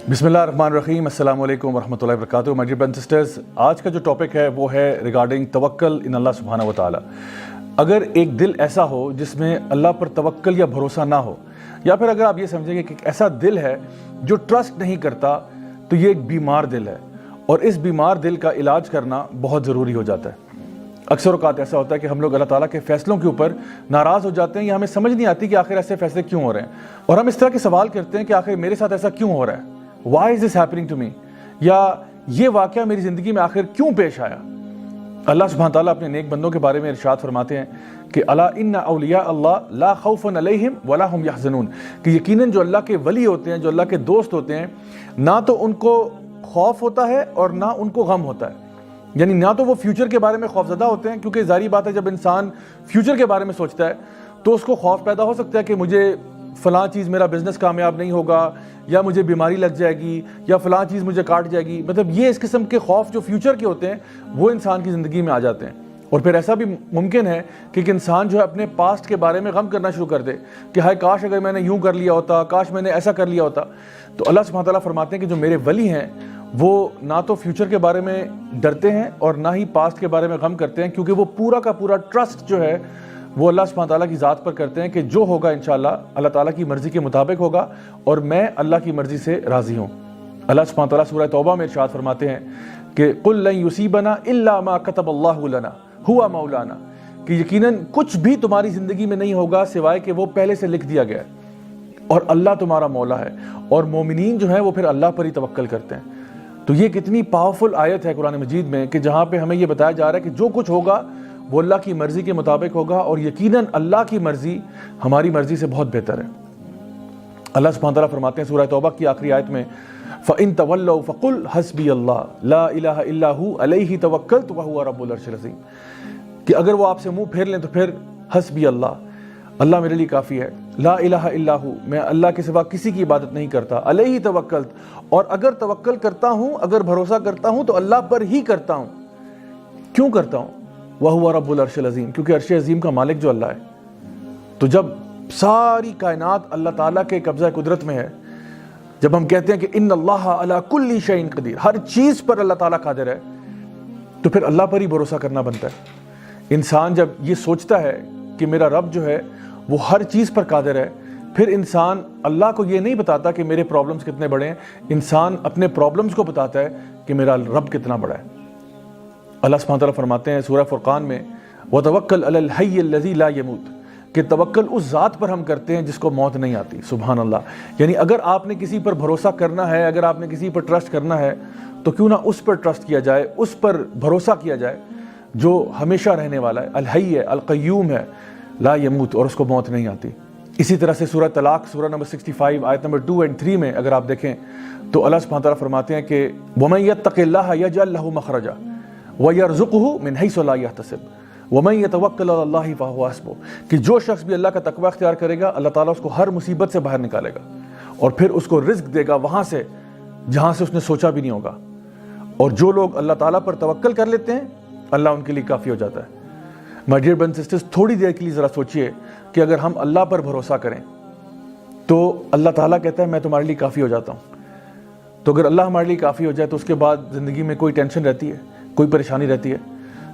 بسم اللہ الرحمن الرحیم، السلام علیکم ورحمۃ اللہ وبرکاتہ۔ مائی ڈیئر برادرز اینڈ سسٹرز، آج کا جو ٹاپک ہے وہ ہے ریگارڈنگ توکل ان اللہ سبحانہ و تعالیٰ۔ اگر ایک دل ایسا ہو جس میں اللہ پر توکل یا بھروسہ نہ ہو، یا پھر اگر آپ یہ سمجھیں گے کہ ایک ایسا دل ہے جو ٹرسٹ نہیں کرتا، تو یہ ایک بیمار دل ہے، اور اس بیمار دل کا علاج کرنا بہت ضروری ہو جاتا ہے۔ اکثر اوقات ایسا ہوتا ہے کہ ہم لوگ اللہ تعالیٰ کے فیصلوں کے اوپر ناراض ہو جاتے ہیں، یا ہمیں سمجھ نہیں آتی کہ آخر ایسے فیصلے کیوں ہو رہے ہیں، اور ہم اس طرح کے سوال کرتے ہیں کہ آخر میرے ساتھ ایسا کیوں ہو رہا ہے، why is this happening to me، یا یہ واقعہ میری زندگی میں آخر کیوں پیش آیا۔ اللہ سبحانہ تعالیٰ اپنے نیک بندوں کے بارے میں ارشاد فرماتے ہیں کہ الا ان اولیاء اللہ لا خوف علیہم ولا هم یحزنون، کہ یقیناً جو اللہ کے ولی ہوتے ہیں، جو اللہ کے دوست ہوتے ہیں، نہ تو ان کو خوف ہوتا ہے اور نہ ان کو غم ہوتا ہے، یعنی نہ تو وہ فیوچر کے بارے میں خوفزدہ ہوتے ہیں، کیونکہ ظاہری بات ہے جب انسان فیوچر کے بارے میں سوچتا ہے تو اس کو خوف پیدا ہو سکتا ہے کہ مجھے فلاں چیز، میرا بزنس کامیاب نہیں ہوگا، یا مجھے بیماری لگ جائے گی، یا فلاں چیز مجھے کاٹ جائے گی۔ مطلب یہ اس قسم کے خوف جو فیوچر کے ہوتے ہیں وہ انسان کی زندگی میں آ جاتے ہیں۔ اور پھر ایسا بھی ممکن ہے کہ ایک انسان جو ہے اپنے پاسٹ کے بارے میں غم کرنا شروع کر دے کہ ہائے کاش اگر میں نے یوں کر لیا ہوتا، کاش میں نے ایسا کر لیا ہوتا۔ تو اللہ سبحانہ تعالیٰ فرماتے ہیں کہ جو میرے ولی ہیں وہ نہ تو فیوچر کے بارے میں ڈرتے ہیں اور نہ ہی پاسٹ کے بارے میں غم کرتے ہیں، کیونکہ وہ پورا کا پورا ٹرسٹ جو ہے وہ اللہ سبحانہ تعالیٰ کی ذات پر کرتے ہیں کہ جو ہوگا انشاءاللہ اللہ تعالیٰ کی مرضی کے مطابق ہوگا، اور میں اللہ کی مرضی سے راضی ہوں۔ اللہ سبحانہ تعالیٰ سورہ توبہ میں ارشاد فرماتے ہیں کہ قُل لَن يُصِيبَنَا إِلَّا مَا كَتَبَ اللَّهُ لَنَا هُوَ مَوْلَانَا، کہ یقیناً کچھ بھی تمہاری زندگی میں نہیں ہوگا سوائے کہ وہ پہلے سے لکھ دیا گیا ہے، اور اللہ تمہارا مولا ہے، اور مومنین جو ہیں وہ پھر اللہ پر ہی توکل کرتے ہیں۔ تو یہ کتنی پاورفل آیت ہے قرآن مجید میں کہ جہاں پہ ہمیں یہ بتایا جا رہا ہے کہ جو کچھ ہوگا وہ اللہ کی مرضی کے مطابق ہوگا، اور یقیناً اللہ کی مرضی ہماری مرضی سے بہت بہتر ہے۔ اللہ سبحانہ تعالیٰ فرماتے ہیں سورہ توبہ کی آخری آیت میں فَإِن تَوَلَّوْا فَقُلْ حَسْبِيَ اللَّهُ لَا إِلَهَ إِلَّا هُوَ عَلَيْهِ تَوَكَّلْتُ وَهُوَ رَبُّ الْعَرْشِ الْعَظِيمِ، کہ اگر وہ آپ سے منہ پھیر لیں تو پھر حسبی اللہ، اللہ میرے لیے کافی ہے، لا الہ الا ہو، میں اللہ کے سوا کسی کی عبادت نہیں کرتا، علیہ توکلت، اور اگر توکل کرتا ہوں، اگر بھروسہ کرتا ہوں تو اللہ پر ہی کرتا ہوں۔ کیوں کرتا ہوں؟ وَهُوَ رَبُّ الْعَرْشِ الْعَظِيمِ، کیونکہ عرش عظیم کا مالک جو اللہ ہے۔ تو جب ساری کائنات اللہ تعالیٰ کے قبضہ قدرت میں ہے، جب ہم کہتے ہیں کہ ان اللہ علی کل شیء قدیر، ہر چیز پر اللہ تعالیٰ قادر ہے، تو پھر اللہ پر ہی بھروسہ کرنا بنتا ہے۔ انسان جب یہ سوچتا ہے کہ میرا رب جو ہے وہ ہر چیز پر قادر ہے، پھر انسان اللہ کو یہ نہیں بتاتا کہ میرے پرابلمز کتنے بڑے ہیں، انسان اپنے پرابلمز کو بتاتا ہے کہ میرا رب کتنا بڑا ہے۔ اللہ سبحانہ تعالیٰ فرماتے ہیں سورہ فرقان میں وَتَوَكَّلْ عَلَى الْحَيِّ الَّذِي لَا يَمُوتُ، کہ توکل اس ذات پر ہم کرتے ہیں جس کو موت نہیں آتی۔ سبحان اللہ، یعنی اگر آپ نے کسی پر بھروسہ کرنا ہے، اگر آپ نے کسی پر ٹرسٹ کرنا ہے، تو کیوں نہ اس پر ٹرسٹ کیا جائے، اس پر بھروسہ کیا جائے جو ہمیشہ رہنے والا ہے، الحی ہے، القیوم ہے، لا یموت، اور اس کو موت نہیں آتی۔ اسی طرح سے سورہ طلاق سورہ نمبر 65 آیت نمبر 2 اور 3 میں اگر آپ دیکھیں تو اللہ سبحانہ تعالیٰ فرماتے ہیں کہ وَمَن يَتَّقِ اللَّهَ يَجْعَل لَّهُ مَخْرَجًا وَيَرْزُقْهُ مِنْ حَيْثُ لَا يَحْتَسِبُ وَمَن يَتَوَكَّلْ عَلَى اللَّهِ فَهُوَ حَسْبُهُ، کہ جو شخص بھی اللہ کا تقوی اختیار کرے گا اللہ تعالیٰ اس کو ہر مصیبت سے باہر نکالے گا، اور پھر اس کو رزق دے گا وہاں سے جہاں سے اس نے سوچا بھی نہیں ہوگا۔ اور جو لوگ اللہ تعالیٰ پر توکل کر لیتے ہیں اللہ ان کے لیے کافی ہو جاتا ہے۔ مائی ڈیئر برادرز اینڈ سسٹرز، تھوڑی دیر کے لیے ذرا سوچئے کہ اگر ہم اللہ پر بھروسہ کریں تو اللہ تعالیٰ کہتا ہے میں تمہارے لیے کافی ہو جاتا ہوں۔ تو اگر اللہ ہمارے لیے کافی ہو جائے تو اس کے بعد زندگی میں کوئی ٹینشن رہتی ہے، کوئی پریشانی رہتی ہے؟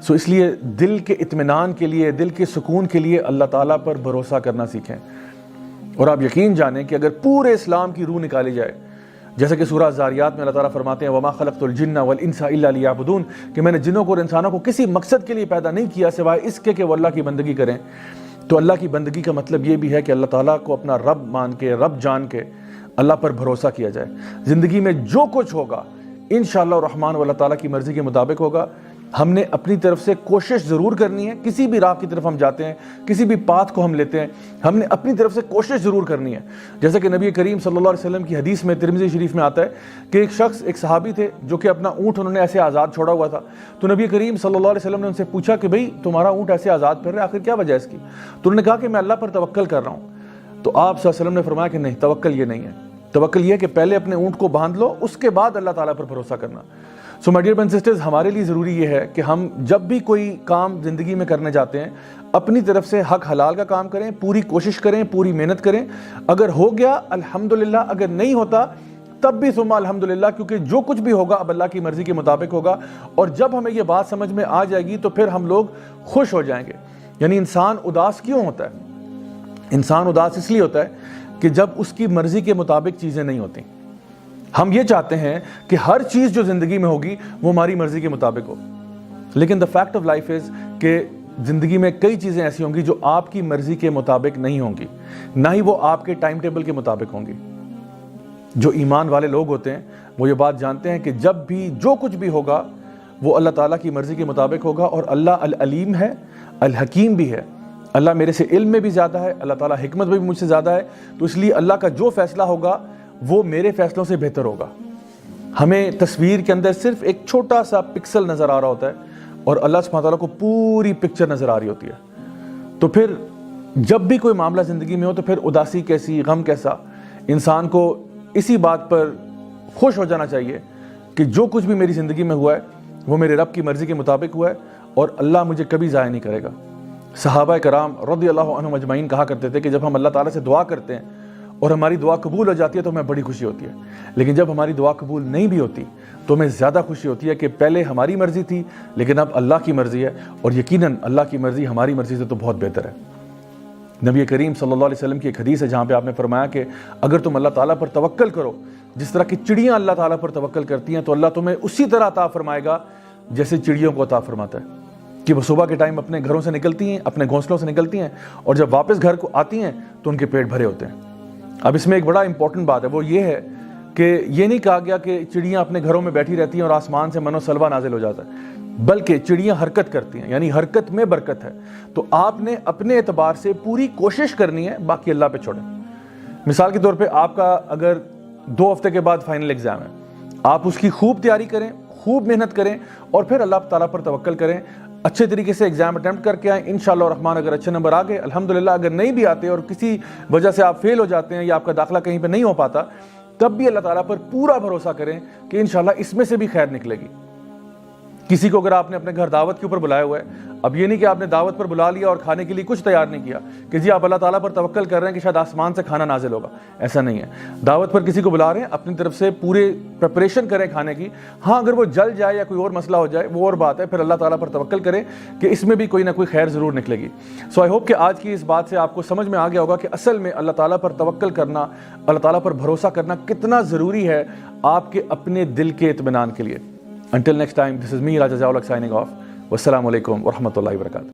سو اس لیے دل کے اطمینان کے لیے، دل کے سکون کے لیے اللہ تعالیٰ پر بھروسہ کرنا سیکھیں۔ اور آپ یقین جانیں کہ اگر پورے اسلام کی روح نکالی جائے، جیسا کہ سورہ زاریات میں اللہ تعالیٰ فرماتے ہیں وَمَا خَلَقْتُ الْجِنَّ وَالْإِنسَ إِلَّا لِيَعْبُدُونَ، کہ میں نے جنوں کو اور انسانوں کو کسی مقصد کے لیے پیدا نہیں کیا سوائے اس کے کہ وہ اللہ کی بندگی کریں۔ تو اللہ کی بندگی کا مطلب یہ بھی ہے کہ اللہ تعالیٰ کو اپنا رب مان کے، رب جان کے اللہ پر بھروسہ کیا جائے۔ زندگی میں جو کچھ ہوگا انشاءاللہ الرحمن اللہ تعالیٰ کی مرضی کے مطابق ہوگا۔ ہم نے اپنی طرف سے کوشش ضرور کرنی ہے، کسی بھی راہ کی طرف ہم جاتے ہیں، کسی بھی پاتھ کو ہم لیتے ہیں، ہم نے اپنی طرف سے کوشش ضرور کرنی ہے۔ جیسا کہ نبی کریم صلی اللہ علیہ وسلم کی حدیث میں ترمذی شریف میں آتا ہے کہ ایک شخص، ایک صحابی تھے جو کہ اپنا اونٹ انہوں نے ایسے آزاد چھوڑا ہوا تھا، تو نبی کریم صلی اللہ علیہ وسلم نے ان سے پوچھا کہ بھئی تمہارا اونٹ ایسے آزاد پھر رہا ہے، آخر کیا وجہ ہے اس کی؟ تو انہوں نے کہا کہ میں اللہ پر توکل کر رہا ہوں۔ تو آپ صلی اللہ علیہ وسلم نے فرمایا کہ نہیں، توکل یہ نہیں ہے، توکل یہ ہے کہ پہلے اپنے اونٹ کو باندھ لو، اس کے بعد اللہ تعالیٰ پر بھروسہ کرنا۔ So my dear brothers and sisters, ہمارے لیے ضروری یہ ہے کہ ہم جب بھی کوئی کام زندگی میں کرنے جاتے ہیں اپنی طرف سے حق حلال کا کام کریں، پوری کوشش کریں، پوری محنت کریں۔ اگر ہو گیا الحمدللہ، اگر نہیں ہوتا تب بھی ثم الحمدللہ، کیونکہ جو کچھ بھی ہوگا اب اللہ کی مرضی کے مطابق ہوگا. اور جب ہمیں یہ بات سمجھ میں آ جائے گی تو پھر ہم لوگ خوش ہو جائیں گے. یعنی انسان اداس کیوں ہوتا ہے؟ انسان اداس اس لیے ہوتا ہے کہ جب اس کی مرضی کے مطابق چیزیں نہیں ہوتی. ہم یہ چاہتے ہیں کہ ہر چیز جو زندگی میں ہوگی وہ ہماری مرضی کے مطابق ہو، لیکن the fact of life is کہ زندگی میں کئی چیزیں ایسی ہوں گی جو آپ کی مرضی کے مطابق نہیں ہوں گی، نہ ہی وہ آپ کے ٹائم ٹیبل کے مطابق ہوں گی. جو ایمان والے لوگ ہوتے ہیں وہ یہ بات جانتے ہیں کہ جب بھی جو کچھ بھی ہوگا وہ اللہ تعالیٰ کی مرضی کے مطابق ہوگا. اور اللہ العلیم ہے، الحکیم بھی ہے. اللہ میرے سے علم میں بھی زیادہ ہے، اللہ تعالیٰ حکمت میں بھی مجھ سے زیادہ ہے. تو اس لیے اللہ کا جو فیصلہ ہوگا وہ میرے فیصلوں سے بہتر ہوگا. ہمیں تصویر کے اندر صرف ایک چھوٹا سا پکسل نظر آ رہا ہوتا ہے اور اللہ سبحانہ تعالیٰ کو پوری پکچر نظر آ رہی ہوتی ہے. تو پھر جب بھی کوئی معاملہ زندگی میں ہو تو پھر اداسی کیسی، غم کیسا. انسان کو اسی بات پر خوش ہو جانا چاہیے کہ جو کچھ بھی میری زندگی میں ہوا ہے وہ میرے رب کی مرضی کے مطابق ہوا ہے اور اللہ مجھے کبھی ضائع نہیں کرے گا. صحابہ کرام رضی اللہ عنہم اجمعین کہا کرتے تھے کہ جب ہم اللہ تعالیٰ سے دعا کرتے ہیں اور ہماری دعا قبول ہو جاتی ہے تو ہمیں بڑی خوشی ہوتی ہے، لیکن جب ہماری دعا قبول نہیں بھی ہوتی تو ہمیں زیادہ خوشی ہوتی ہے کہ پہلے ہماری مرضی تھی لیکن اب اللہ کی مرضی ہے، اور یقیناً اللہ کی مرضی ہماری مرضی سے تو بہت بہتر ہے. نبی کریم صلی اللہ علیہ وسلم کی ایک حدیث ہے جہاں پہ آپ نے فرمایا کہ اگر تم اللہ تعالیٰ پر توکل کرو جس طرح کی چڑیاں اللہ تعالیٰ پر توکل کرتی ہیں تو اللہ تمہیں اسی طرح عطا فرمائے گا جیسے چڑیوں کو عطا فرماتا ہے. کہ وہ صبح کے ٹائم اپنے گھروں سے نکلتی ہیں، اپنے گھونسلوں سے نکلتی ہیں، اور جب واپس گھر کو آتی ہیں تو ان کے پیٹ بھرے ہوتے ہیں. اب اس میں ایک بڑا امپورٹنٹ بات ہے، وہ یہ ہے کہ یہ نہیں کہا گیا کہ چڑیاں اپنے گھروں میں بیٹھی رہتی ہیں اور آسمان سے منو سلوا نازل ہو جاتا ہے، بلکہ چڑیاں حرکت کرتی ہیں، یعنی حرکت میں برکت ہے. تو آپ نے اپنے اعتبار سے پوری کوشش کرنی ہے، باقی اللہ پہ چھوڑیں. مثال کے طور پہ آپ کا اگر 2 ہفتے کے بعد فائنل ایگزام ہے، آپ اس کی خوب تیاری کریں، خوب محنت کریں اور پھر اللہ تعالیٰ پر توکل کریں. اچھے طریقے سے ایگزام اٹیمپٹ کر کے آئیں، انشاءاللہ الرحمن اگر اچھے نمبر آ گئے الحمدللہ. اگر نہیں بھی آتے اور کسی وجہ سے آپ فیل ہو جاتے ہیں یا آپ کا داخلہ کہیں پہ نہیں ہو پاتا، تب بھی اللہ تعالیٰ پر پورا بھروسہ کریں کہ انشاءاللہ اس میں سے بھی خیر نکلے گی. کسی کو اگر آپ نے اپنے گھر دعوت کے اوپر بلایا ہوا ہے، اب یہ نہیں کہ آپ نے دعوت پر بلا لیا اور کھانے کے لیے کچھ تیار نہیں کیا کہ جی آپ اللہ تعالیٰ پر توکل کر رہے ہیں کہ شاید آسمان سے کھانا نازل ہوگا. ایسا نہیں ہے. دعوت پر کسی کو بلا رہے ہیں، اپنی طرف سے پورے پریپریشن کریں کھانے کی. ہاں اگر وہ جل جائے یا کوئی اور مسئلہ ہو جائے وہ اور بات ہے، پھر اللہ تعالیٰ پر توکل کریں کہ اس میں بھی کوئی نہ کوئی خیر ضرور نکلے گی. سو آئی ہوپ کہ آج کی اس بات سے آپ کو سمجھ میں آ گیا ہوگا کہ اصل میں اللہ تعالیٰ پر توکل کرنا، اللہ تعالیٰ پر بھروسہ کرنا کتنا ضروری ہے آپ کے اپنے دل کے اطمینان کے لیے. Until next time, this is me, Raja Zawlak, signing off. Wassalamu alaikum wa rahmatullahi wa barakatuh.